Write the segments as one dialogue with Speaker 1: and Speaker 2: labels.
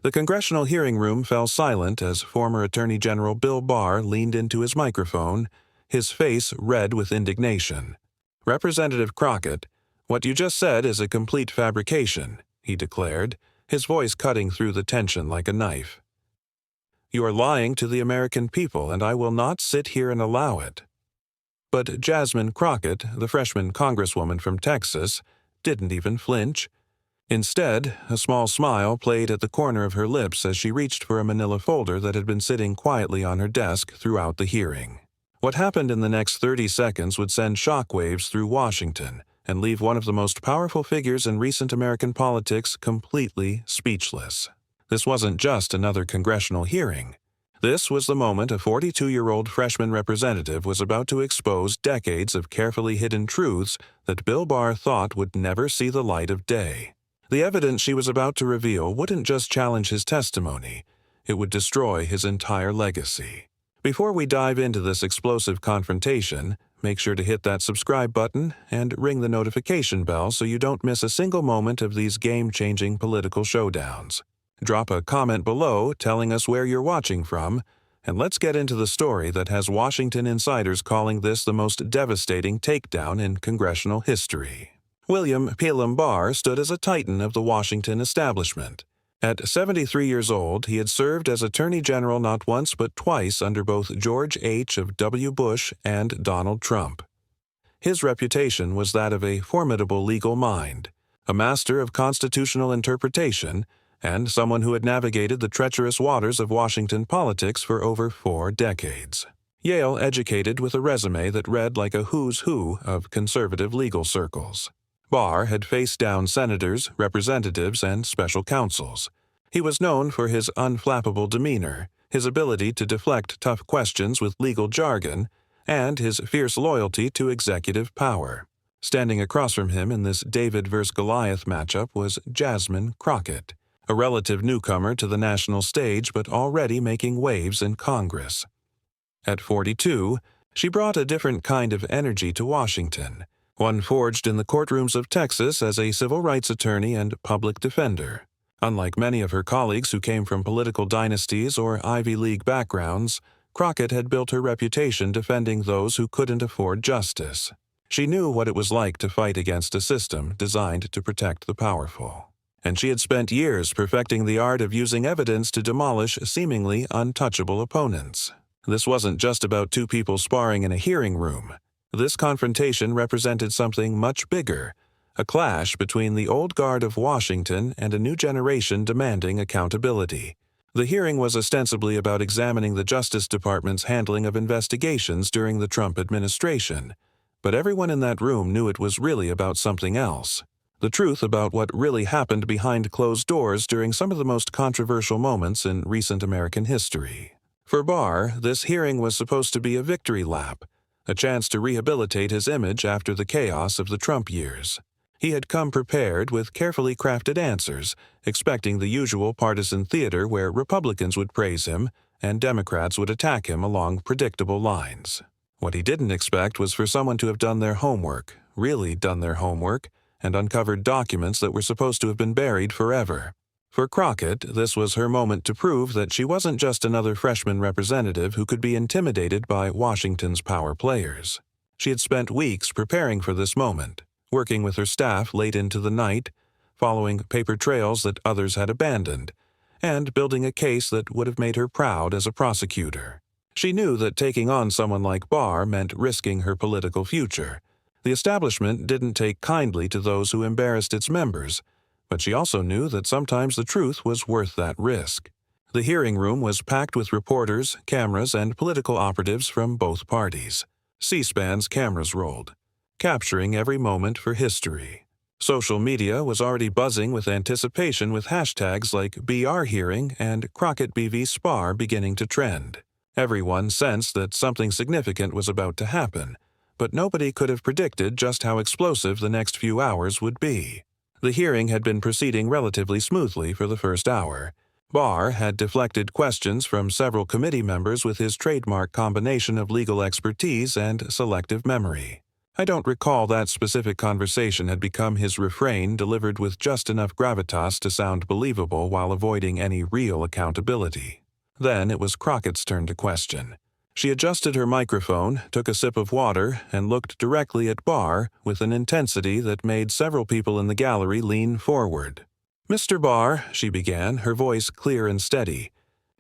Speaker 1: The congressional hearing room fell silent as former Attorney General Bill Barr leaned into his microphone, his face red with indignation. "Representative Crockett, what you just said is a complete fabrication," he declared, his voice cutting through the tension like a knife. "You are lying to the American people, and I will not sit here and allow it." But Jasmine Crockett, the freshman congresswoman from Texas, didn't even flinch. Instead, a small smile played at the corner of her lips as she reached for a manila folder that had been sitting quietly on her desk throughout the hearing. What happened in the next 30 seconds would send shockwaves through Washington and leave one of the most powerful figures in recent American politics completely speechless. This wasn't just another congressional hearing. This was the moment a 42-year-old freshman representative was about to expose decades of carefully hidden truths that Bill Barr thought would never see the light of day. The evidence she was about to reveal wouldn't just challenge his testimony, it would destroy his entire legacy. Before we dive into this explosive confrontation, make sure to hit that subscribe button and ring the notification bell so you don't miss a single moment of these game-changing political showdowns. Drop a comment below telling us where you're watching from, and let's get into the story that has Washington insiders calling this the most devastating takedown in congressional history. William P. Barr stood as a titan of the Washington establishment. At 73 years old, he had served as Attorney General not once but twice under both George H.W. Bush and Donald Trump. His reputation was that of a formidable legal mind, a master of constitutional interpretation, and someone who had navigated the treacherous waters of Washington politics for over 4 decades. Yale-educated with a resume that read like a who's who of conservative legal circles. Barr had faced down senators, representatives, and special counsels. He was known for his unflappable demeanor, his ability to deflect tough questions with legal jargon, and his fierce loyalty to executive power. Standing across from him in this David vs. Goliath matchup was Jasmine Crockett, a relative newcomer to the national stage but already making waves in Congress. At 42, she brought a different kind of energy to Washington, one forged in the courtrooms of Texas as a civil rights attorney and public defender. Unlike many of her colleagues who came from political dynasties or Ivy League backgrounds, Crockett had built her reputation defending those who couldn't afford justice. She knew what it was like to fight against a system designed to protect the powerful. And she had spent years perfecting the art of using evidence to demolish seemingly untouchable opponents. This wasn't just about two people sparring in a hearing room. This confrontation represented something much bigger, a clash between the old guard of Washington and a new generation demanding accountability. The hearing was ostensibly about examining the Justice Department's handling of investigations during the Trump administration, but everyone in that room knew it was really about something else. The truth about what really happened behind closed doors during some of the most controversial moments in recent American history. For Barr, this hearing was supposed to be a victory lap, a chance to rehabilitate his image after the chaos of the Trump years. He had come prepared with carefully crafted answers, expecting the usual partisan theater where Republicans would praise him and Democrats would attack him along predictable lines. What he didn't expect was for someone to have done their homework, really done their homework, and uncovered documents that were supposed to have been buried forever. For Crockett, this was her moment to prove that she wasn't just another freshman representative who could be intimidated by Washington's power players. She had spent weeks preparing for this moment, working with her staff late into the night, following paper trails that others had abandoned, and building a case that would have made her proud as a prosecutor. She knew that taking on someone like Barr meant risking her political future. The establishment didn't take kindly to those who embarrassed its members, but she also knew that sometimes the truth was worth that risk. The hearing room was packed with reporters, cameras, and political operatives from both parties. C-SPAN's cameras rolled, capturing every moment for history. Social media was already buzzing with anticipation with hashtags like BRHearing and Crockett BV Spar beginning to trend. Everyone sensed that something significant was about to happen, but nobody could have predicted just how explosive the next few hours would be. The hearing had been proceeding relatively smoothly for the first hour. Barr had deflected questions from several committee members with his trademark combination of legal expertise and selective memory. I don't recall that specific conversation had become his refrain delivered with just enough gravitas to sound believable while avoiding any real accountability. Then it was Crockett's turn to question. She adjusted her microphone, took a sip of water, and looked directly at Barr with an intensity that made several people in the gallery lean forward. "Mr. Barr," she began, her voice clear and steady,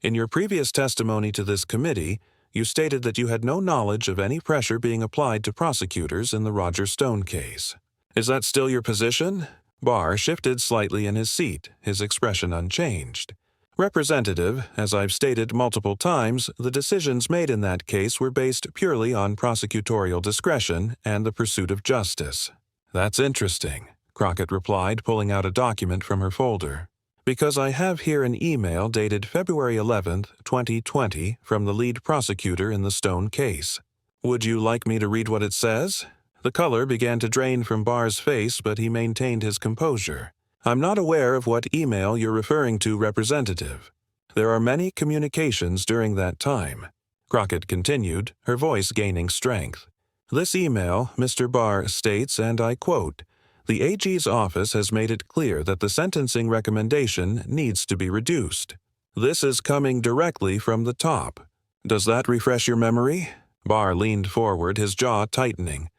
Speaker 1: "in your previous testimony to this committee, you stated that you had no knowledge of any pressure being applied to prosecutors in the Roger Stone case. Is that still your position?" Barr shifted slightly in his seat, his expression unchanged. "Representative, as I've stated multiple times, the decisions made in that case were based purely on prosecutorial discretion and the pursuit of justice." "That's interesting," Crockett replied, pulling out a document from her folder. "Because I have here an email dated February 11, 2020, from the lead prosecutor in the Stone case. Would you like me to read what it says?" The color began to drain from Barr's face, but he maintained his composure. "I'm not aware of what email you're referring to, Representative. There are many communications during that time." Crockett continued, her voice gaining strength. "This email, Mr. Barr states, and I quote, 'The AG's office has made it clear that the sentencing recommendation needs to be reduced.' This is coming directly from the top. Does that refresh your memory?" Barr leaned forward, his jaw tightening.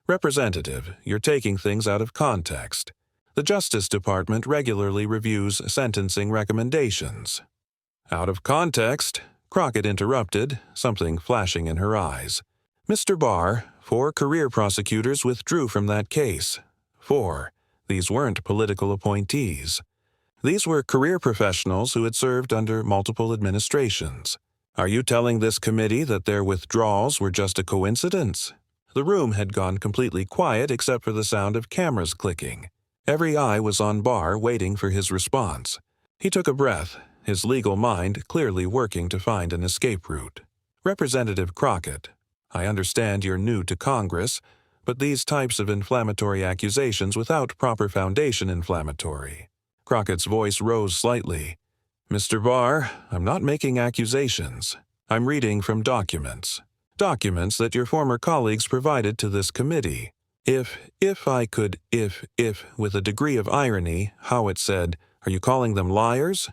Speaker 1: "Representative, you're taking things out of context. The Justice Department regularly reviews sentencing recommendations." "Out of context," Crockett interrupted, something flashing in her eyes. "Mr. Barr, 4 career prosecutors withdrew from that case. 4. These weren't political appointees. These were career professionals who had served under multiple administrations. Are you telling this committee that their withdrawals were just a coincidence?" The room had gone completely quiet except for the sound of cameras clicking. Every eye was on Barr, waiting for his response. He took a breath, his legal mind clearly working to find an escape route. "Representative Crockett, I understand you're new to Congress, but these types of inflammatory accusations without proper foundation inflammatory." Crockett's voice rose slightly. "Mr. Barr, I'm not making accusations. I'm reading from documents. Documents that your former colleagues provided to this committee. If I could, with a degree of irony, Howitt said, 'Are you calling them liars?'"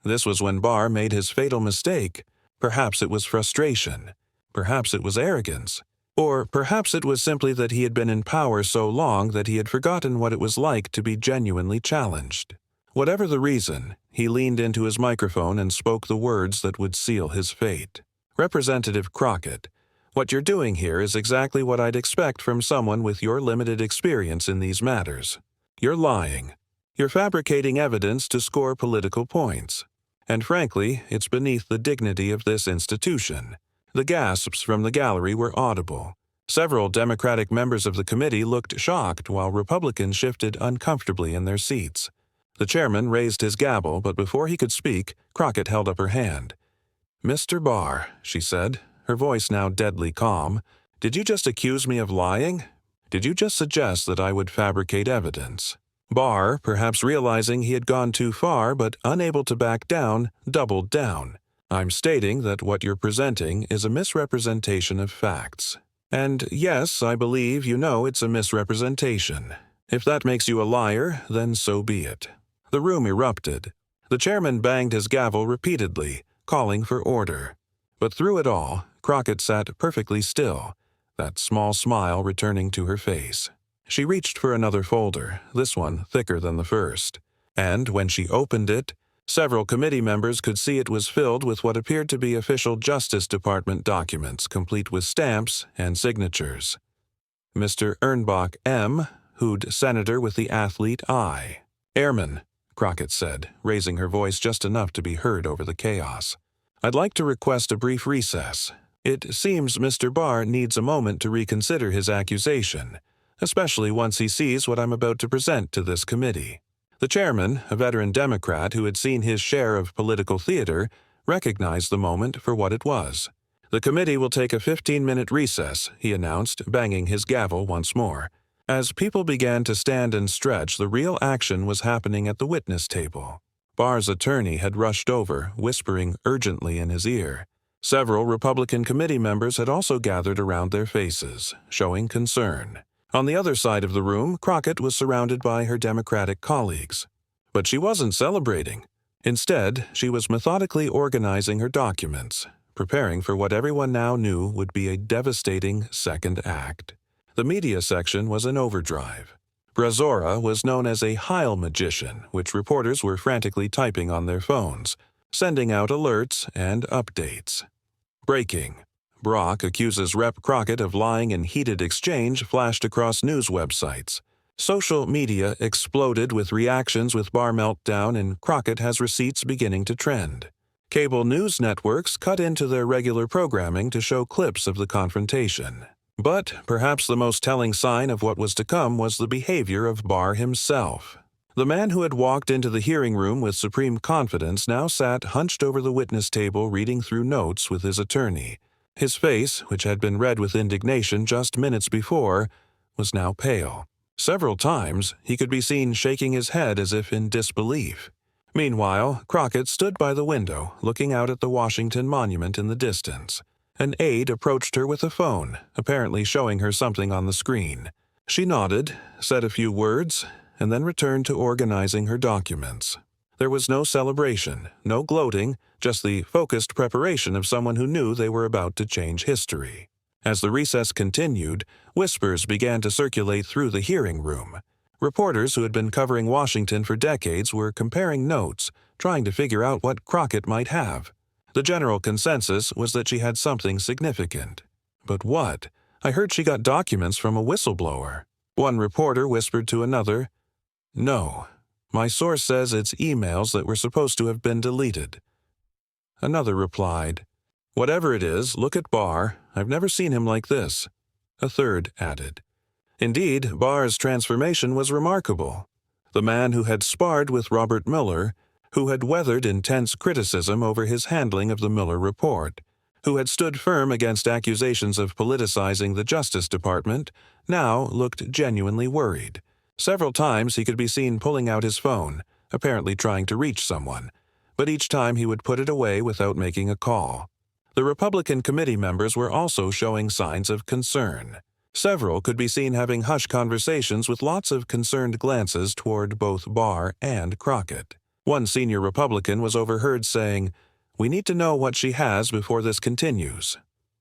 Speaker 1: This was when Barr made his fatal mistake. Perhaps it was frustration. Perhaps it was arrogance. Or perhaps it was simply that he had been in power so long that he had forgotten what it was like to be genuinely challenged. Whatever the reason, he leaned into his microphone and spoke the words that would seal his fate. "Representative Crockett, what you're doing here is exactly what I'd expect from someone with your limited experience in these matters. You're lying. You're fabricating evidence to score political points. And frankly, it's beneath the dignity of this institution." The gasps from the gallery were audible. Several Democratic members of the committee looked shocked while Republicans shifted uncomfortably in their seats. The chairman raised his gavel, but before he could speak, Crockett held up her hand. "Mr. Barr," she said, her voice now deadly calm, "did you just accuse me of lying? Did you just suggest that I would fabricate evidence?" Barr, perhaps realizing he had gone too far but unable to back down, doubled down. "I'm stating that what you're presenting is a misrepresentation of facts. And yes, I believe you know it's a misrepresentation. If that makes you a liar, then so be it." The room erupted. The chairman banged his gavel repeatedly, calling for order. But through it all, Crockett sat perfectly still, that small smile returning to her face. She reached for another folder, this one thicker than the first. And when she opened it, several committee members could see it was filled with what appeared to be official Justice Department documents, complete with stamps and signatures. Mr. Ernbach M., Hood Senator with the athlete I. "Airman," Crockett said, raising her voice just enough to be heard over the chaos. "I'd like to request a brief recess. It seems Mr. Barr needs a moment to reconsider his accusation, especially once he sees what I'm about to present to this committee." The chairman, a veteran Democrat who had seen his share of political theater, recognized the moment for what it was. "The committee will take a 15-minute recess," he announced, banging his gavel once more. As people began to stand and stretch, the real action was happening at the witness table. Barr's attorney had rushed over, whispering urgently in his ear. Several Republican committee members had also gathered around their faces, showing concern. On the other side of the room, Crockett was surrounded by her Democratic colleagues. But she wasn't celebrating. Instead, she was methodically organizing her documents, preparing for what everyone now knew would be a devastating second act. The media section was in overdrive. Brazoria was known as a Heil magician, which reporters were frantically typing on their phones, sending out alerts and updates. Breaking. Brock accuses Rep. Crockett of lying in heated exchange flashed across news websites. Social media exploded with reactions with Barr meltdown, and Crockett has receipts beginning to trend. Cable news networks cut into their regular programming to show clips of the confrontation. But perhaps the most telling sign of what was to come was the behavior of Barr himself. The man who had walked into the hearing room with supreme confidence now sat hunched over the witness table reading through notes with his attorney. His face, which had been red with indignation just minutes before, was now pale. Several times, he could be seen shaking his head as if in disbelief. Meanwhile, Crockett stood by the window, looking out at the Washington Monument in the distance. An aide approached her with a phone, apparently showing her something on the screen. She nodded, said a few words, and then returned to organizing her documents. There was no celebration, no gloating, just the focused preparation of someone who knew they were about to change history. As the recess continued, whispers began to circulate through the hearing room. Reporters who had been covering Washington for decades were comparing notes, trying to figure out what Crockett might have. The general consensus was that she had something significant. But what? I heard she got documents from a whistleblower. One reporter whispered to another, "No. My source says it's emails that were supposed to have been deleted." Another replied, "Whatever it is, look at Barr. I've never seen him like this." A third added, "Indeed, Barr's transformation was remarkable. The man who had sparred with Robert Mueller, who had weathered intense criticism over his handling of the Mueller report, who had stood firm against accusations of politicizing the Justice Department, now looked genuinely worried. Several times he could be seen pulling out his phone, apparently trying to reach someone, but each time he would put it away without making a call." The Republican committee members were also showing signs of concern. Several could be seen having hushed conversations with lots of concerned glances toward both Barr and Crockett. One senior Republican was overheard saying, "We need to know what she has before this continues."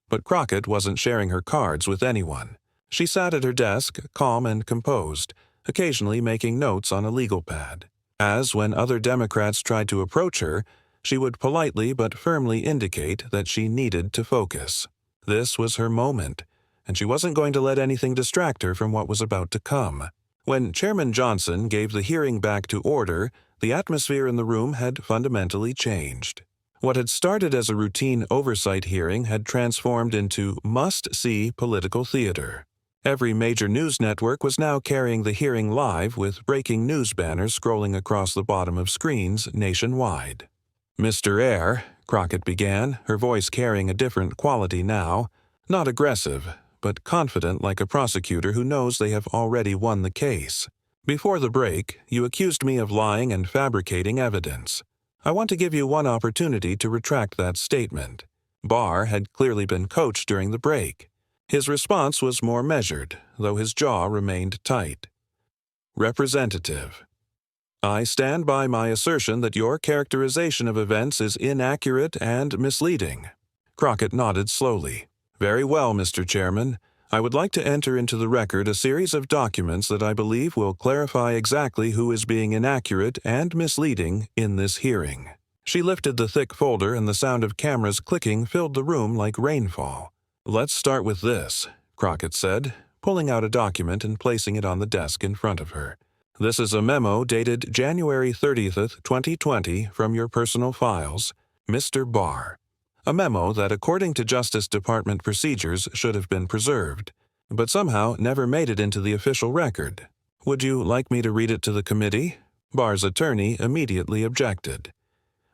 Speaker 1: But Crockett wasn't sharing her cards with anyone. She sat at her desk, calm and composed, occasionally making notes on a legal pad. As when other Democrats tried to approach her, she would politely but firmly indicate that she needed to focus. This was her moment, and she wasn't going to let anything distract her from what was about to come. When Chairman Johnson gave the hearing back to order, the atmosphere in the room had fundamentally changed. What had started as a routine oversight hearing had transformed into must-see political theater. Every major news network was now carrying the hearing live with breaking news banners scrolling across the bottom of screens nationwide. "Mr. Eyre," Crockett began, her voice carrying a different quality now, not aggressive, but confident like a prosecutor who knows they have already won the case. "Before the break, you accused me of lying and fabricating evidence. I want to give you one opportunity to retract that statement." Barr had clearly been coached during the break. His response was more measured, though his jaw remained tight. "Representative, I stand by my assertion that your characterization of events is inaccurate and misleading." Crockett nodded slowly. "Very well, Mr. Chairman. I would like to enter into the record a series of documents that I believe will clarify exactly who is being inaccurate and misleading in this hearing." She lifted the thick folder, and the sound of cameras clicking filled the room like rainfall. "Let's start with this," Crockett said, pulling out a document and placing it on the desk in front of her. "This is a memo dated January 30th, 2020 from your personal files, Mr. Barr. A memo that, according to Justice Department procedures, should have been preserved, but somehow never made it into the official record. Would you like me to read it to the committee?" Barr's attorney immediately objected.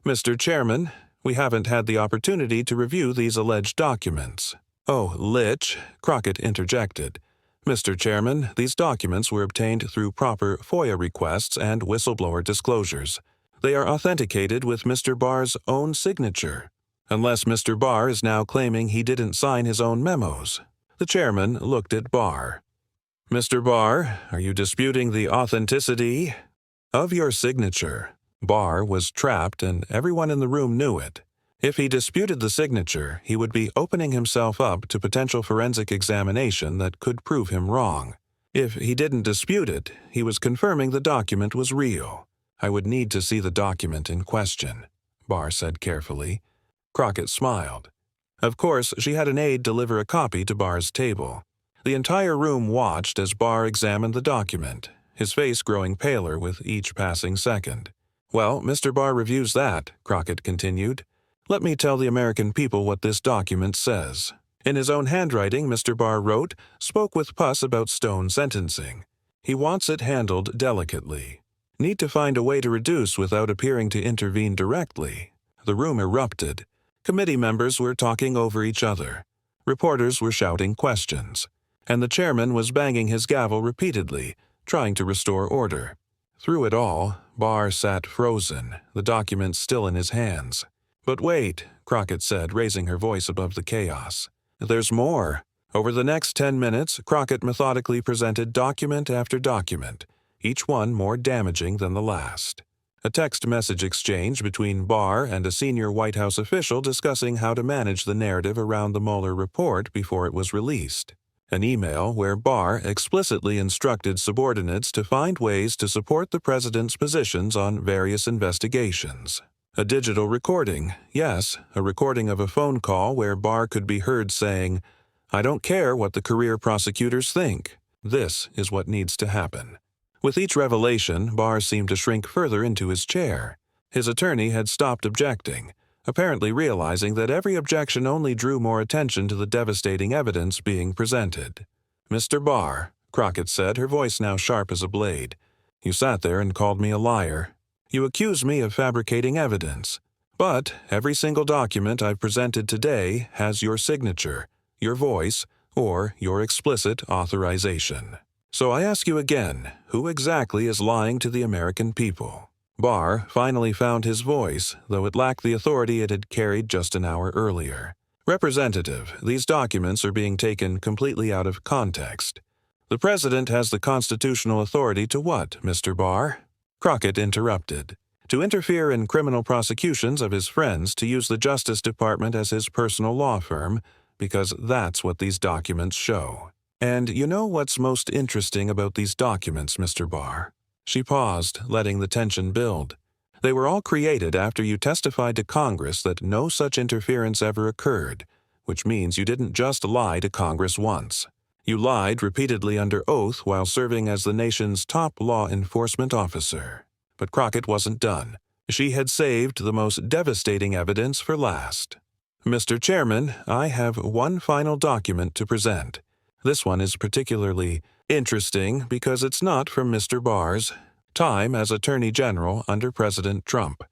Speaker 1: "Mr. Chairman, we haven't had the opportunity to review these alleged documents." "Oh, Litch," Crockett interjected. "Mr. Chairman, these documents were obtained through proper FOIA requests and whistleblower disclosures. They are authenticated with Mr. Barr's own signature." Unless Mr. Barr is now claiming he didn't sign his own memos. The chairman looked at Barr. Mr. Barr, are you disputing the authenticity of your signature? Barr was trapped and everyone in the room knew it. If he disputed the signature, he would be opening himself up to potential forensic examination that could prove him wrong. If he didn't dispute it, he was confirming the document was real. I would need to see the document in question, Barr said carefully. Crockett smiled. Of course, she had an aide deliver a copy to Barr's table. The entire room watched as Barr examined the document, his face growing paler with each passing second. Well, Mr. Barr reviews that, Crockett continued. Let me tell the American people what this document says. In his own handwriting, Mr. Barr wrote, spoke with pus about Stone sentencing. He wants it handled delicately. Need to find a way to reduce without appearing to intervene directly. The room erupted. Committee members were talking over each other. Reporters were shouting questions. And the chairman was banging his gavel repeatedly, trying to restore order. Through it all, Barr sat frozen, the document still in his hands. But wait, Crockett said, raising her voice above the chaos. There's more. Over the next 10 minutes, Crockett methodically presented document after document, each one more damaging than the last. A text message exchange between Barr and a senior White House official discussing how to manage the narrative around the Mueller report before it was released. An email where Barr explicitly instructed subordinates to find ways to support the president's positions on various investigations. A digital recording, yes, a recording of a phone call where Barr could be heard saying, "I don't care what the career prosecutors think. This is what needs to happen." With each revelation, Barr seemed to shrink further into his chair. His attorney had stopped objecting, apparently realizing that every objection only drew more attention to the devastating evidence being presented. "Mr. Barr," Crockett said, her voice now sharp as a blade, "you sat there and called me a liar. You accuse me of fabricating evidence. But every single document I've presented today has your signature, your voice, or your explicit authorization. So I ask you again, who exactly is lying to the American people?" Barr finally found his voice, though it lacked the authority it had carried just an hour earlier. "Representative, these documents are being taken completely out of context. The President has the constitutional authority to what, Mr. Barr?" Crockett interrupted. "To interfere in criminal prosecutions of his friends, to use the Justice Department as his personal law firm, because that's what these documents show. And you know what's most interesting about these documents, Mr. Barr?" She paused, letting the tension build. "They were all created after you testified to Congress that no such interference ever occurred, which means you didn't just lie to Congress once. You lied repeatedly under oath while serving as the nation's top law enforcement officer." But Crockett wasn't done. She had saved the most devastating evidence for last. "Mr. Chairman, I have one final document to present. This one is particularly interesting because it's not from Mr. Barr's time as Attorney General under President Trump.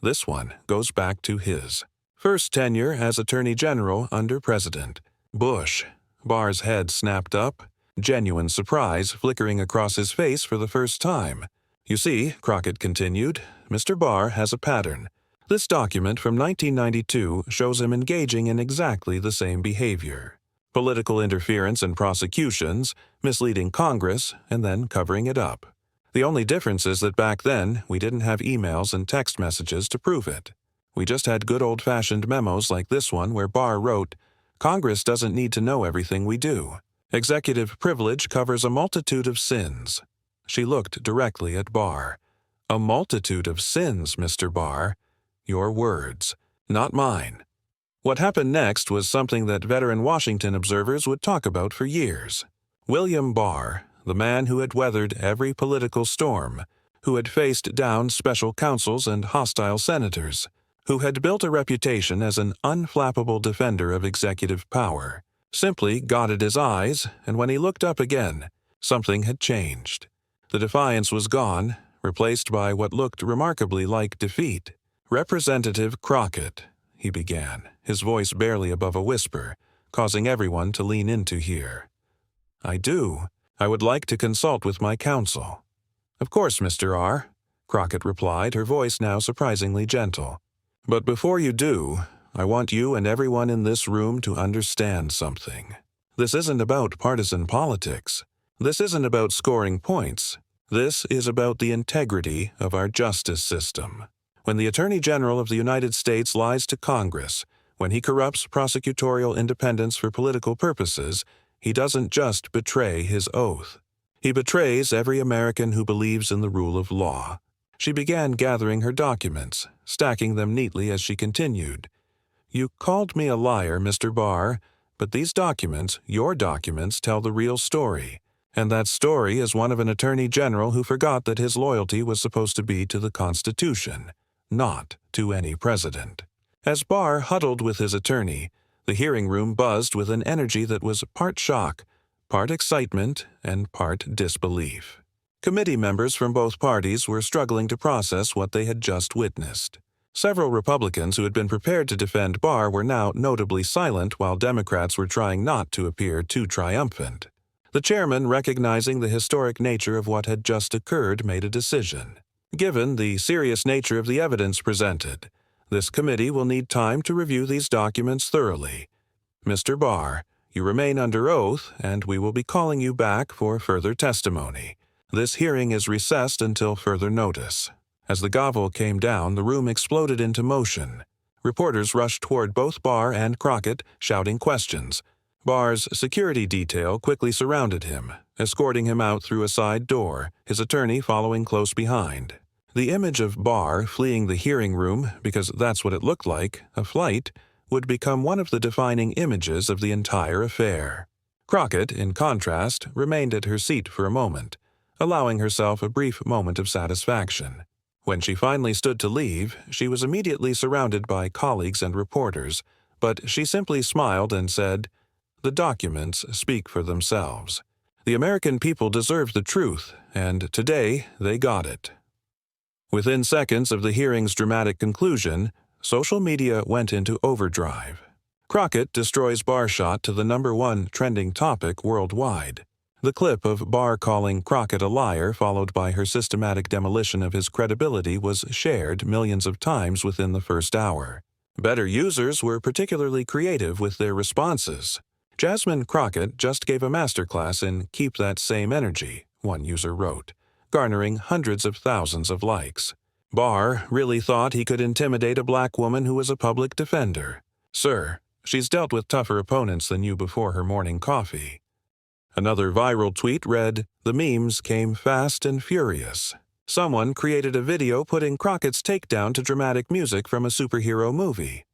Speaker 1: This one goes back to his first tenure as Attorney General under President Bush." Barr's head snapped up, genuine surprise flickering across his face for the first time. "You see," Crockett continued, "Mr. Barr has a pattern. This document from 1992 shows him engaging in exactly the same behavior. Political interference in prosecutions, misleading Congress, and then covering it up. The only difference is that back then, we didn't have emails and text messages to prove it. We just had good old-fashioned memos like this one where Barr wrote, 'Congress doesn't need to know everything we do. Executive privilege covers a multitude of sins.'" She looked directly at Barr. "A multitude of sins, Mr. Barr. Your words, not mine." What happened next was something that veteran Washington observers would talk about for years. William Barr, the man who had weathered every political storm, who had faced down special counsels and hostile senators, who had built a reputation as an unflappable defender of executive power, simply got at his eyes, and when he looked up again, something had changed. The defiance was gone, replaced by what looked remarkably like defeat. "Representative Crockett," he began, his voice barely above a whisper, causing everyone to lean in to hear. "I do. I would like to consult with my counsel." "Of course, Mr. R.," Crockett replied, her voice now surprisingly gentle. "But before you do, I want you and everyone in this room to understand something. This isn't about partisan politics. This isn't about scoring points. This is about the integrity of our justice system. When the Attorney General of the United States lies to Congress, when he corrupts prosecutorial independence for political purposes, he doesn't just betray his oath. He betrays every American who believes in the rule of law. She began gathering her documents, stacking them neatly as she continued. You called me a liar, Mr. Barr, but these documents, your documents, tell the real story. And that story is one of an Attorney General who forgot that his loyalty was supposed to be to the Constitution, not to any president. As Barr huddled with his attorney, the hearing room buzzed with an energy that was part shock, part excitement, and part disbelief. Committee members from both parties were struggling to process what they had just witnessed. Several Republicans who had been prepared to defend Barr were now notably silent while Democrats were trying not to appear too triumphant. The chairman, recognizing the historic nature of what had just occurred, made a decision. Given the serious nature of the evidence presented, this committee will need time to review these documents thoroughly. Mr. Barr, you remain under oath, and we will be calling you back for further testimony. This hearing is recessed until further notice. As the gavel came down, the room exploded into motion. Reporters rushed toward both Barr and Crockett, shouting questions. Barr's security detail quickly surrounded him, escorting him out through a side door, his attorney following close behind. The image of Barr fleeing the hearing room, because that's what it looked like, a flight, would become one of the defining images of the entire affair. Crockett, in contrast, remained at her seat for a moment, allowing herself a brief moment of satisfaction. When she finally stood to leave, she was immediately surrounded by colleagues and reporters, but she simply smiled and said, "The documents speak for themselves. The American people deserve the truth, and today they got it." Within seconds of the hearing's dramatic conclusion, social media went into overdrive. Crockett destroys Barr shot to the #1 trending topic worldwide. The clip of Barr calling Crockett a liar, followed by her systematic demolition of his credibility, was shared millions of times within the first hour. Better users were particularly creative with their responses. Jasmine Crockett just gave a masterclass in Keep That Same Energy, one user wrote, garnering hundreds of thousands of likes. Barr really thought he could intimidate a black woman who was a public defender. Sir, she's dealt with tougher opponents than you before her morning coffee. Another viral tweet read, "The memes came fast and furious." Someone created a video putting Crockett's takedown to dramatic music from a superhero movie.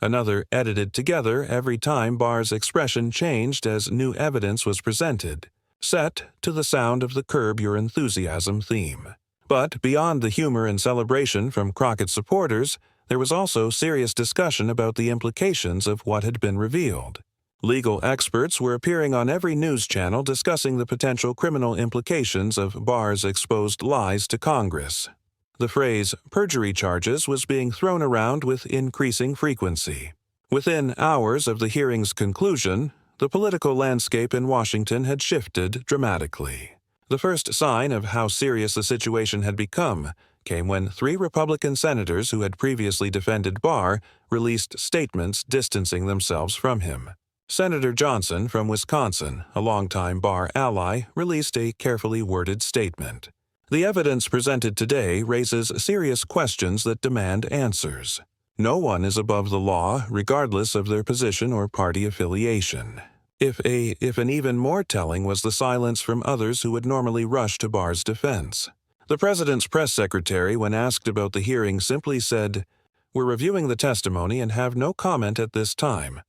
Speaker 1: Another edited together every time Barr's expression changed as new evidence was presented, set to the sound of the Curb Your Enthusiasm theme. But beyond the humor and celebration from Crockett's supporters, there was also serious discussion about the implications of what had been revealed. Legal experts were appearing on every news channel discussing the potential criminal implications of Barr's exposed lies to Congress. The phrase perjury charges was being thrown around with increasing frequency. Within hours of the hearing's conclusion, the political landscape in Washington had shifted dramatically. The first sign of how serious the situation had become came when 3 Republican senators who had previously defended Barr released statements distancing themselves from him. Senator Johnson from Wisconsin, a longtime Barr ally, released a carefully worded statement. The evidence presented today raises serious questions that demand answers. No one is above the law, regardless of their position or party affiliation. If an even more telling was the silence from others who would normally rush to Barr's defense. The president's press secretary, when asked about the hearing, simply said, "We're reviewing the testimony and have no comment at this time."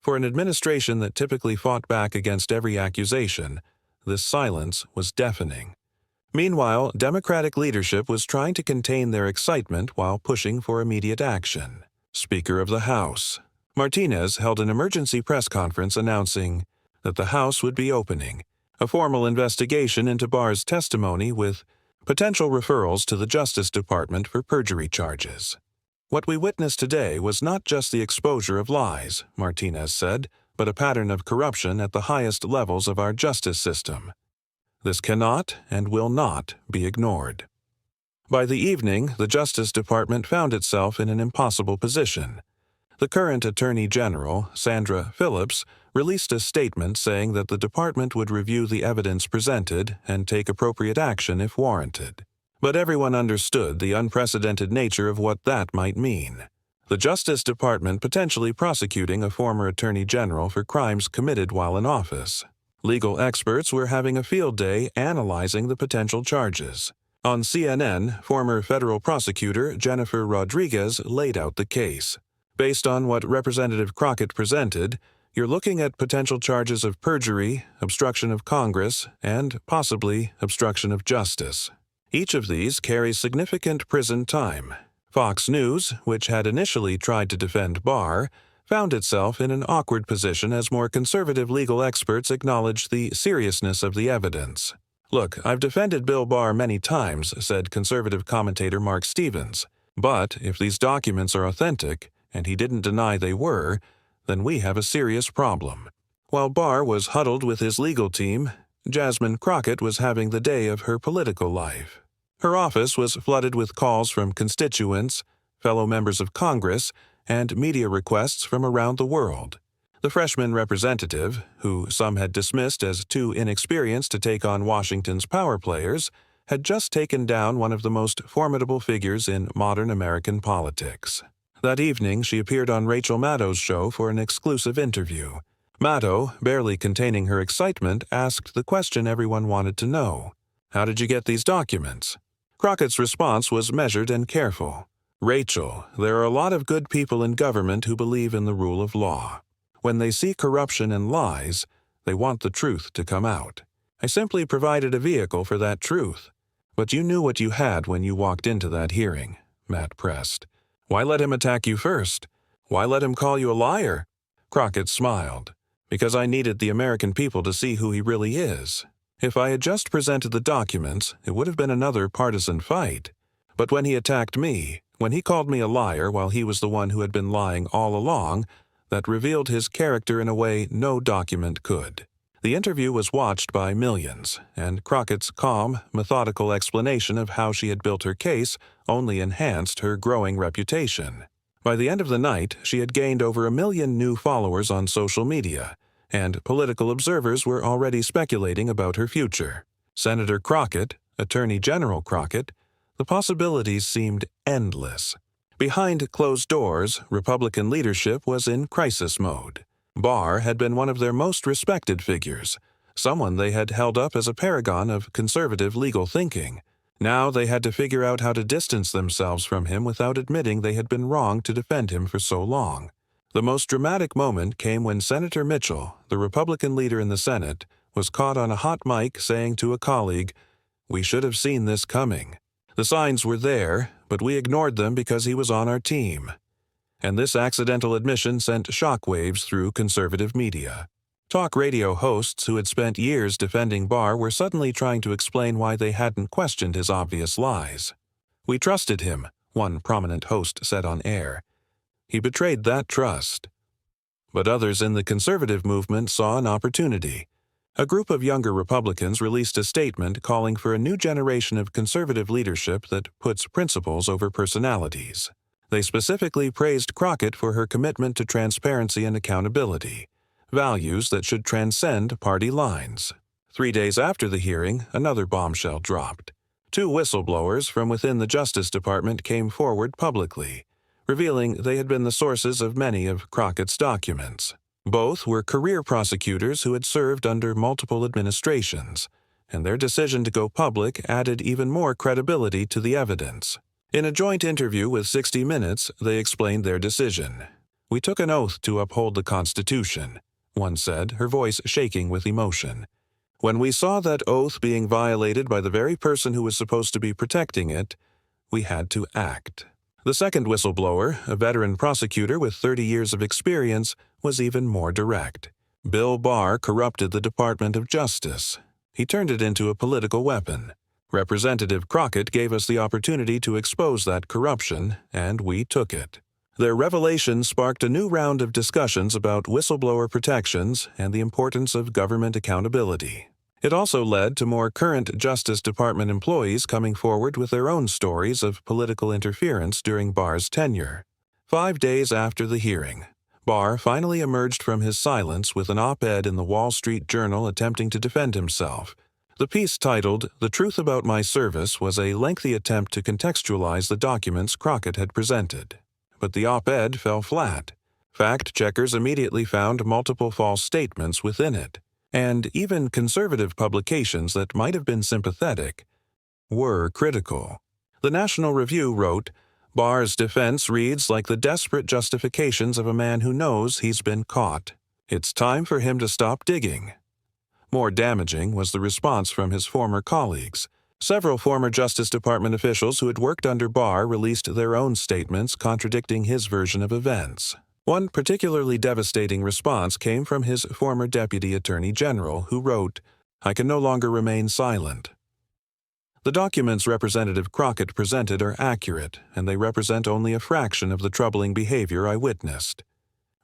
Speaker 1: For an administration that typically fought back against every accusation, this silence was deafening. Meanwhile, Democratic leadership was trying to contain their excitement while pushing for immediate action. Speaker of the House Martinez held an emergency press conference announcing that the House would be opening a formal investigation into Barr's testimony with potential referrals to the Justice Department for perjury charges. What we witnessed today was not just the exposure of lies, Martinez said, but a pattern of corruption at the highest levels of our justice system. This cannot and will not be ignored. By the evening, the Justice Department found itself in an impossible position. The current Attorney General, Sandra Phillips, released a statement saying that the department would review the evidence presented and take appropriate action if warranted. But everyone understood the unprecedented nature of what that might mean. The Justice Department potentially prosecuting a former Attorney General for crimes committed while in office. Legal experts were having a field day analyzing the potential charges. On CNN, former federal prosecutor Jennifer Rodriguez laid out the case. Based on what Representative Crockett presented, you're looking at potential charges of perjury, obstruction of Congress, and possibly obstruction of justice. Each of these carries significant prison time. Fox News, which had initially tried to defend Barr, found itself in an awkward position as more conservative legal experts acknowledged the seriousness of the evidence. "Look, I've defended Bill Barr many times," said conservative commentator Mark Stevens. "But if these documents are authentic, and he didn't deny they were, then we have a serious problem." While Barr was huddled with his legal team, Jasmine Crockett was having the day of her political life. Her office was flooded with calls from constituents, fellow members of Congress, and media requests from around the world. The freshman representative, who some had dismissed as too inexperienced to take on Washington's power players, had just taken down one of the most formidable figures in modern American politics. That evening, she appeared on Rachel Maddow's show for an exclusive interview. Maddow, barely containing her excitement, asked the question everyone wanted to know. "How did you get these documents?" Crockett's response was measured and careful. "Rachel, there are a lot of good people in government who believe in the rule of law. When they see corruption and lies, they want the truth to come out. I simply provided a vehicle for that truth. But you knew what you had when you walked into that hearing," Matt pressed. "Why let him attack you first? Why let him call you a liar?" Crockett smiled. "Because I needed the American people to see who he really is. If I had just presented the documents, it would have been another partisan fight. But when he attacked me, when he called me a liar while he was the one who had been lying all along, that revealed his character in a way no document could." The interview was watched by millions, and Crockett's calm, methodical explanation of how she had built her case only enhanced her growing reputation. By the end of the night, she had gained over 1 million new followers on social media, and political observers were already speculating about her future. Senator Crockett, Attorney General Crockett, the possibilities seemed endless. Behind closed doors, Republican leadership was in crisis mode. Barr had been one of their most respected figures, someone they had held up as a paragon of conservative legal thinking. Now they had to figure out how to distance themselves from him without admitting they had been wrong to defend him for so long. The most dramatic moment came when Senator Mitchell, the Republican leader in the Senate, was caught on a hot mic saying to a colleague, "We should have seen this coming. The signs were there, but we ignored them because he was on our team." And this accidental admission sent shockwaves through conservative media. Talk radio hosts who had spent years defending Barr were suddenly trying to explain why they hadn't questioned his obvious lies. "We trusted him," one prominent host said on air. "He betrayed that trust." But others in the conservative movement saw an opportunity. A group of younger Republicans released a statement calling for a new generation of conservative leadership that puts principles over personalities. They specifically praised Crockett for her commitment to transparency and accountability, values that should transcend party lines. 3 days after the hearing, another bombshell dropped. 2 whistleblowers from within the Justice Department came forward publicly, revealing they had been the sources of many of Crockett's documents. Both were career prosecutors who had served under multiple administrations, and their decision to go public added even more credibility to the evidence. In a joint interview with 60 Minutes, they explained their decision. "We took an oath to uphold the Constitution," one said, her voice shaking with emotion. "When we saw that oath being violated by the very person who was supposed to be protecting it, we had to act." The second whistleblower, a veteran prosecutor with 30 years of experience, was even more direct. Bill Barr corrupted the Department of Justice. He turned it into a political weapon. Representative Crockett gave us the opportunity to expose that corruption, and we took it. Their revelation sparked a new round of discussions about whistleblower protections and the importance of government accountability. It also led to more current Justice Department employees coming forward with their own stories of political interference during Barr's tenure. 5 days after the hearing, Barr finally emerged from his silence with an op-ed in the Wall Street Journal attempting to defend himself. The piece titled "The Truth About My Service" was a lengthy attempt to contextualize the documents Crockett had presented. But the op-ed fell flat. Fact-checkers immediately found multiple false statements within it, and even conservative publications that might have been sympathetic were critical. The National Review wrote, "Barr's defense reads like the desperate justifications of a man who knows he's been caught. It's time for him to stop digging." More damaging was the response from his former colleagues. Several former Justice Department officials who had worked under Barr released their own statements contradicting his version of events. One particularly devastating response came from his former Deputy Attorney General, who wrote, "I can no longer remain silent." The documents Representative Crockett presented are accurate, and they represent only a fraction of the troubling behavior I witnessed.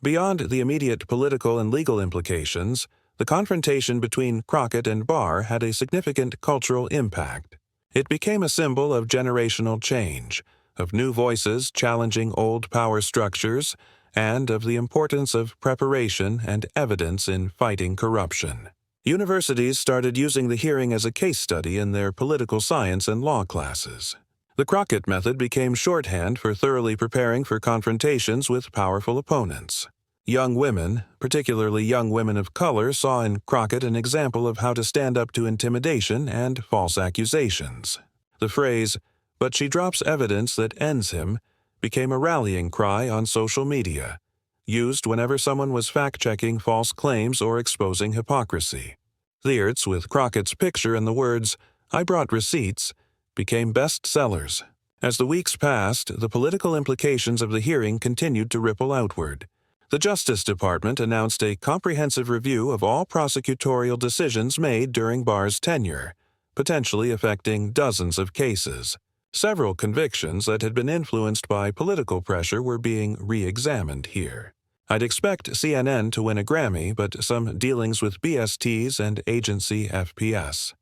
Speaker 1: Beyond the immediate political and legal implications, the confrontation between Crockett and Barr had a significant cultural impact. It became a symbol of generational change, of new voices challenging old power structures, and of the importance of preparation and evidence in fighting corruption. Universities started using the hearing as a case study in their political science and law classes. The Crockett method became shorthand for thoroughly preparing for confrontations with powerful opponents. Young women, particularly young women of color, saw in Crockett an example of how to stand up to intimidation and false accusations. The phrase, "but she drops evidence that ends him," became a rallying cry on social media, used whenever someone was fact-checking false claims or exposing hypocrisy. Thierts, with Crockett's picture and the words, "I brought receipts," became bestsellers. As the weeks passed, the political implications of the hearing continued to ripple outward. The Justice Department announced a comprehensive review of all prosecutorial decisions made during Barr's tenure, potentially affecting dozens of cases. Several convictions that had been influenced by political pressure were being re-examined here. I'd expect CNN to win a Grammy, but some dealings with BSTs and agency FPS.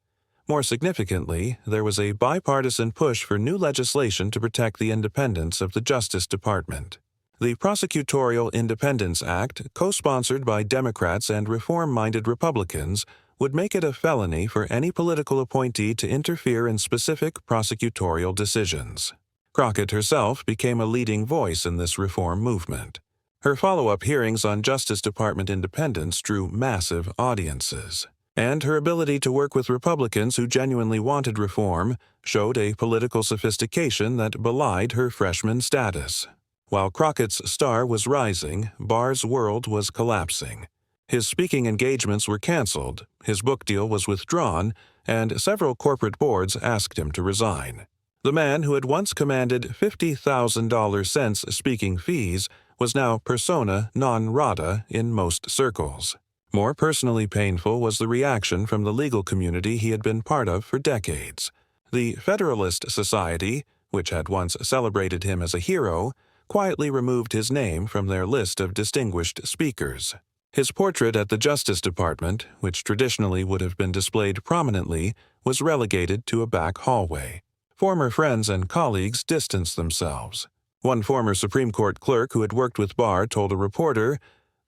Speaker 1: More significantly, there was a bipartisan push for new legislation to protect the independence of the Justice Department. The Prosecutorial Independence Act, co-sponsored by Democrats and reform-minded Republicans, would make it a felony for any political appointee to interfere in specific prosecutorial decisions. Crockett herself became a leading voice in this reform movement. Her follow-up hearings on Justice Department independence drew massive audiences, and her ability to work with Republicans who genuinely wanted reform showed a political sophistication that belied her freshman status. While Crockett's star was rising, Barr's world was collapsing. His speaking engagements were canceled, his book deal was withdrawn, and several corporate boards asked him to resign. The man who had once commanded $50,000 speaking fees was now persona non grata in most circles. More personally painful was the reaction from the legal community he had been part of for decades. The Federalist Society, which had once celebrated him as a hero, quietly removed his name from their list of distinguished speakers. His portrait at the Justice Department, which traditionally would have been displayed prominently, was relegated to a back hallway. Former friends and colleagues distanced themselves. One former Supreme Court clerk who had worked with Barr told a reporter,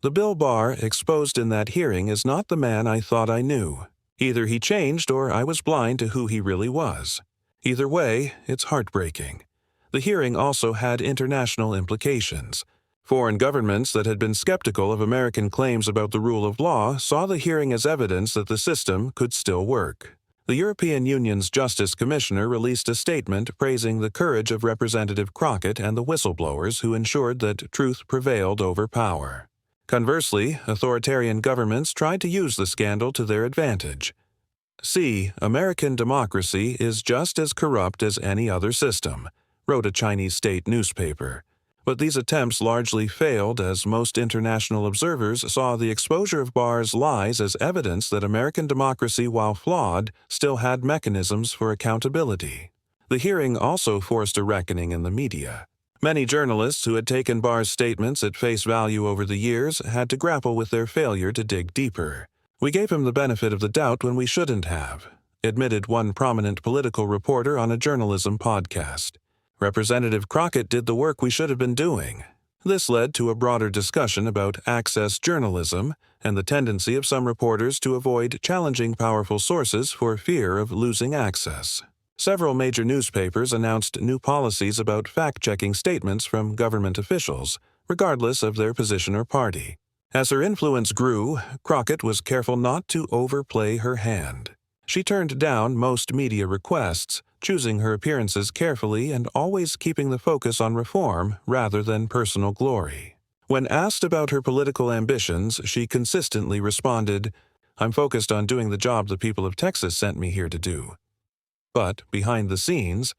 Speaker 1: "The Bill Barr exposed in that hearing is not the man I thought I knew. Either he changed or I was blind to who he really was. Either way, it's heartbreaking." The hearing also had international implications. Foreign governments that had been skeptical of American claims about the rule of law saw the hearing as evidence that the system could still work. The European Union's Justice Commissioner released a statement praising the courage of Representative Crockett and the whistleblowers who ensured that truth prevailed over power. Conversely, authoritarian governments tried to use the scandal to their advantage. "See, American democracy is just as corrupt as any other system," wrote a Chinese state newspaper. But these attempts largely failed as most international observers saw the exposure of Barr's lies as evidence that American democracy, while flawed, still had mechanisms for accountability. The hearing also forced a reckoning in the media. Many journalists who had taken Barr's statements at face value over the years had to grapple with their failure to dig deeper. "We gave him the benefit of the doubt when we shouldn't have," admitted one prominent political reporter on a journalism podcast. "Representative Crockett did the work we should have been doing. This led to a broader discussion about access journalism and the tendency of some reporters to avoid challenging powerful sources for fear of losing access. Several major newspapers announced new policies about fact-checking statements from government officials, regardless of their position or party. As her influence grew, Crockett was careful not to overplay her hand. She turned down most media requests, choosing her appearances carefully and always keeping the focus on reform rather than personal glory. When asked about her political ambitions, she consistently responded, "I'm focused on doing the job the people of Texas sent me here to do." But behind the scenes,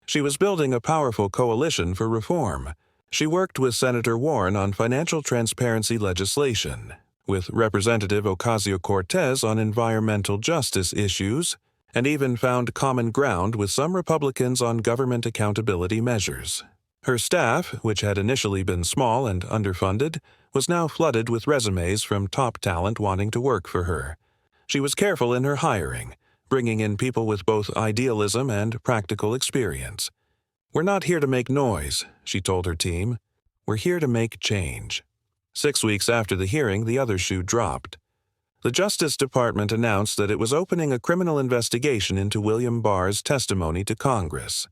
Speaker 1: she was building a powerful coalition for reform. She worked with Senator Warren on financial transparency legislation, with Representative Ocasio-Cortez on environmental justice issues, and even found common ground with some Republicans on government accountability measures. Her staff, which had initially been small and underfunded, was now flooded with resumes from top talent wanting to work for her. She was careful in her hiring, bringing in people with both idealism and practical experience. "We're not here to make noise," she told her team. "We're here to make change." 6 weeks after the hearing, the other shoe dropped. The Justice Department announced that it was opening a criminal investigation into William Barr's testimony to Congress.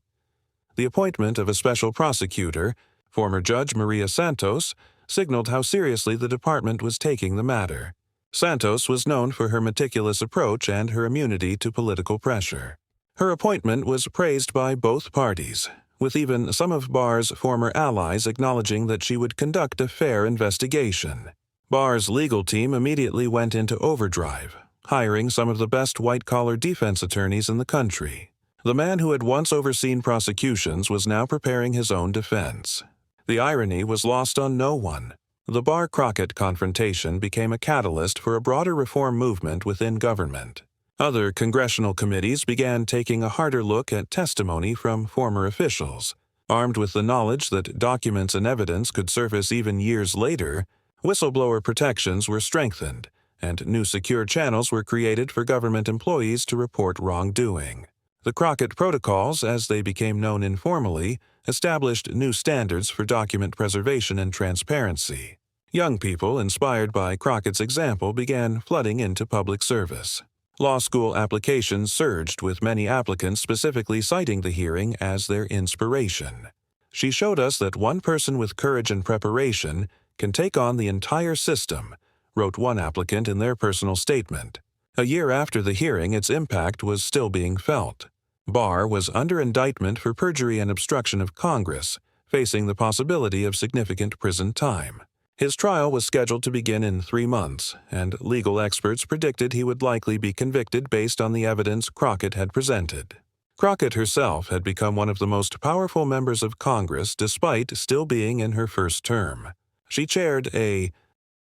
Speaker 1: The appointment of a special prosecutor, former Judge Maria Santos, signaled how seriously the department was taking the matter. Santos was known for her meticulous approach and her immunity to political pressure. Her appointment was praised by both parties, with even some of Barr's former allies acknowledging that she would conduct a fair investigation. Barr's legal team immediately went into overdrive, hiring some of the best white-collar defense attorneys in the country. The man who had once overseen prosecutions was now preparing his own defense. The irony was lost on no one. The Barr-Crockett confrontation became a catalyst for a broader reform movement within government. Other congressional committees began taking a harder look at testimony from former officials. Armed with the knowledge that documents and evidence could surface even years later, whistleblower protections were strengthened, and new secure channels were created for government employees to report wrongdoing. The Crockett Protocols, as they became known informally, established new standards for document preservation and transparency. Young people, inspired by Crockett's example, began flooding into public service. Law school applications surged, with many applicants specifically citing the hearing as their inspiration. "She showed us that one person with courage and preparation can take on the entire system," wrote one applicant in their personal statement. A year after the hearing, its impact was still being felt. Barr was under indictment for perjury and obstruction of Congress, facing the possibility of significant prison time. His trial was scheduled to begin in 3 months, and legal experts predicted he would likely be convicted based on the evidence Crockett had presented. Crockett herself had become one of the most powerful members of Congress despite still being in her first term. She chaired a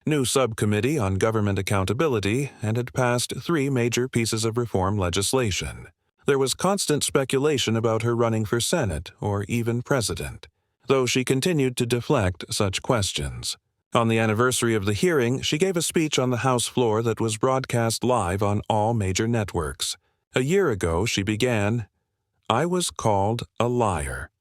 Speaker 1: new subcommittee on government accountability and had passed 3 major pieces of reform legislation. There was constant speculation about her running for Senate or even president, though she continued to deflect such questions. On the anniversary of the hearing, she gave a speech on the House floor that was broadcast live on all major networks. A year ago, she began, "I was called a liar,"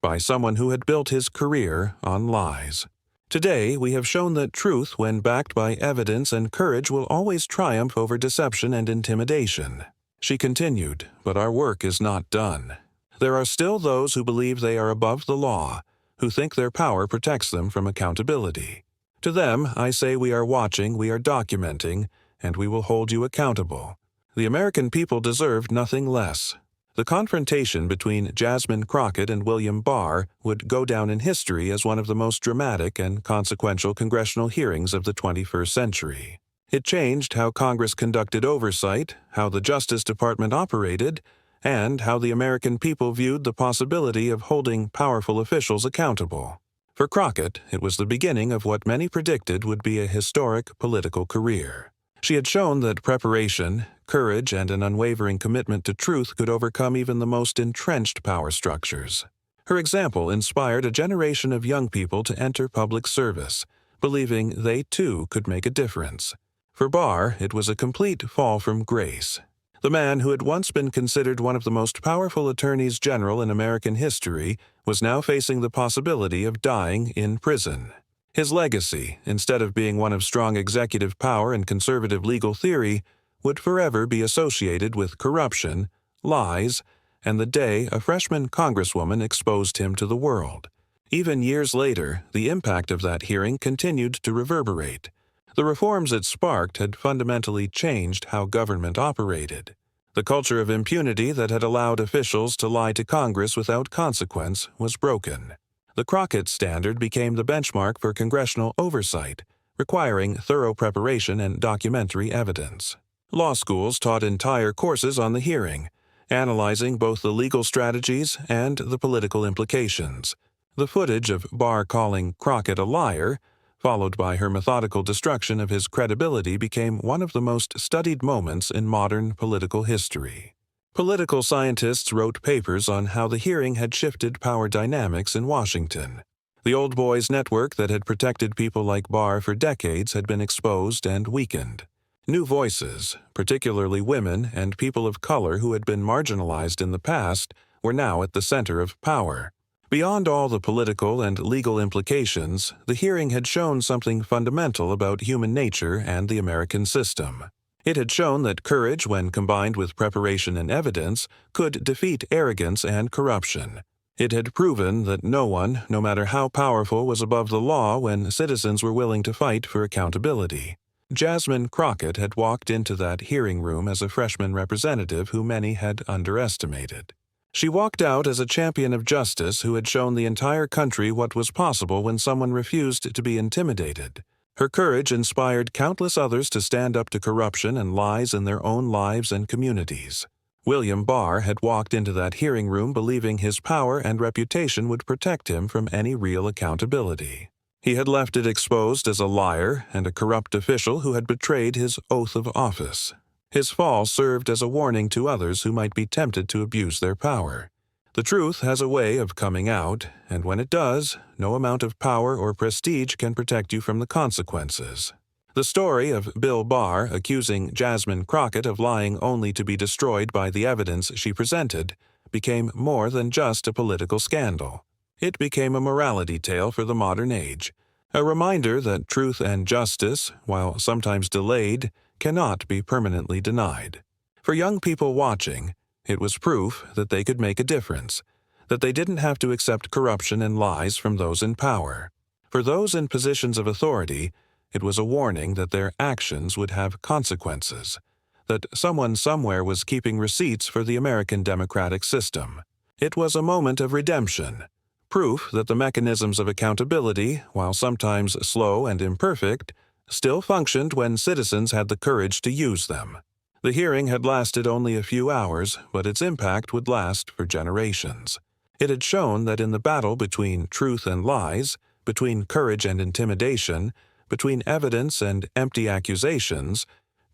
Speaker 1: by someone who had built his career on lies. Today, we have shown that truth, when backed by evidence and courage, will always triumph over deception and intimidation. She continued, "But our work is not done. There are still those who believe they are above the law, who think their power protects them from accountability. To them, I say we are watching, we are documenting, and we will hold you accountable. The American people deserved nothing less." The confrontation between Jasmine Crockett and William Barr would go down in history as one of the most dramatic and consequential congressional hearings of the 21st century. It changed how Congress conducted oversight, how the Justice Department operated, and how the American people viewed the possibility of holding powerful officials accountable. For Crockett, it was the beginning of what many predicted would be a historic political career. She had shown that preparation, courage, and an unwavering commitment to truth could overcome even the most entrenched power structures. Her example inspired a generation of young people to enter public service, believing they too could make a difference. For Barr, it was a complete fall from grace. The man who had once been considered one of the most powerful attorneys general in American history was now facing the possibility of dying in prison. His legacy, instead of being one of strong executive power and conservative legal theory, would forever be associated with corruption, lies, and the day a freshman congresswoman exposed him to the world. Even years later, the impact of that hearing continued to reverberate. The reforms it sparked had fundamentally changed how government operated. The culture of impunity that had allowed officials to lie to Congress without consequence was broken. The Crockett Standard became the benchmark for congressional oversight, requiring thorough preparation and documentary evidence. Law schools taught entire courses on the hearing, analyzing both the legal strategies and the political implications. The footage of Barr calling Crockett a liar, followed by her methodical destruction of his credibility, became one of the most studied moments in modern political history. Political scientists wrote papers on how the hearing had shifted power dynamics in Washington. The old boys network that had protected people like Barr for decades had been exposed and weakened. New voices, particularly women and people of color who had been marginalized in the past, were now at the center of power. Beyond all the political and legal implications, the hearing had shown something fundamental about human nature and the American system. It had shown that courage, when combined with preparation and evidence, could defeat arrogance and corruption. It had proven that no one, no matter how powerful, was above the law when citizens were willing to fight for accountability. Jasmine Crockett had walked into that hearing room as a freshman representative who many had underestimated. She walked out as a champion of justice who had shown the entire country what was possible when someone refused to be intimidated. Her courage inspired countless others to stand up to corruption and lies in their own lives and communities. William Barr had walked into that hearing room believing his power and reputation would protect him from any real accountability. He had left it exposed as a liar and a corrupt official who had betrayed his oath of office. His fall served as a warning to others who might be tempted to abuse their power. The truth has a way of coming out, and when it does, no amount of power or prestige can protect you from the consequences. The story of Bill Barr accusing Jasmine Crockett of lying only to be destroyed by the evidence she presented became more than just a political scandal. It became a morality tale for the modern age, a reminder that truth and justice, while sometimes delayed, cannot be permanently denied. For young people watching, it was proof that they could make a difference, that they didn't have to accept corruption and lies from those in power. For those in positions of authority, it was a warning that their actions would have consequences, that someone somewhere was keeping receipts for the American democratic system. It was a moment of redemption, proof that the mechanisms of accountability, while sometimes slow and imperfect, still functioned when citizens had the courage to use them. The hearing had lasted only a few hours, but its impact would last for generations. It had shown that in the battle between truth and lies, between courage and intimidation, between evidence and empty accusations,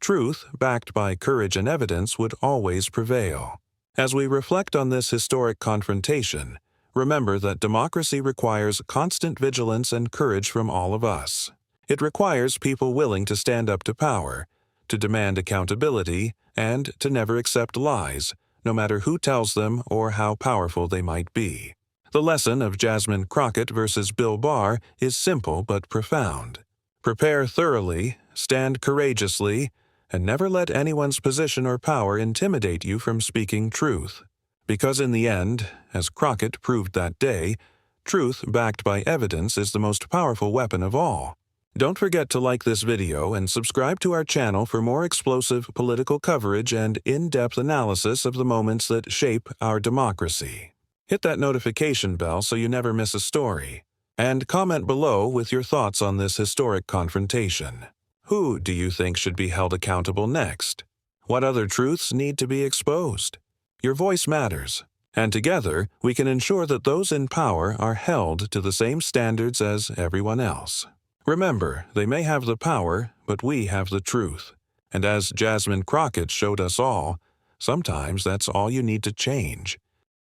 Speaker 1: truth, backed by courage and evidence, would always prevail. As we reflect on this historic confrontation, remember that democracy requires constant vigilance and courage from all of us. It requires people willing to stand up to power, to demand accountability, and to never accept lies, no matter who tells them or how powerful they might be. The lesson of Jasmine Crockett versus Bill Barr is simple but profound. Prepare thoroughly, stand courageously, and never let anyone's position or power intimidate you from speaking truth. Because in the end, as Crockett proved that day, truth backed by evidence is the most powerful weapon of all. Don't forget to like this video and subscribe to our channel for more explosive political coverage and in-depth analysis of the moments that shape our democracy. Hit that notification bell so you never miss a story. And comment below with your thoughts on this historic confrontation. Who do you think should be held accountable next? What other truths need to be exposed? Your voice matters, and together we can ensure that those in power are held to the same standards as everyone else. Remember, they may have the power, but we have the truth. And as Jasmine Crockett showed us all, sometimes that's all you need to change.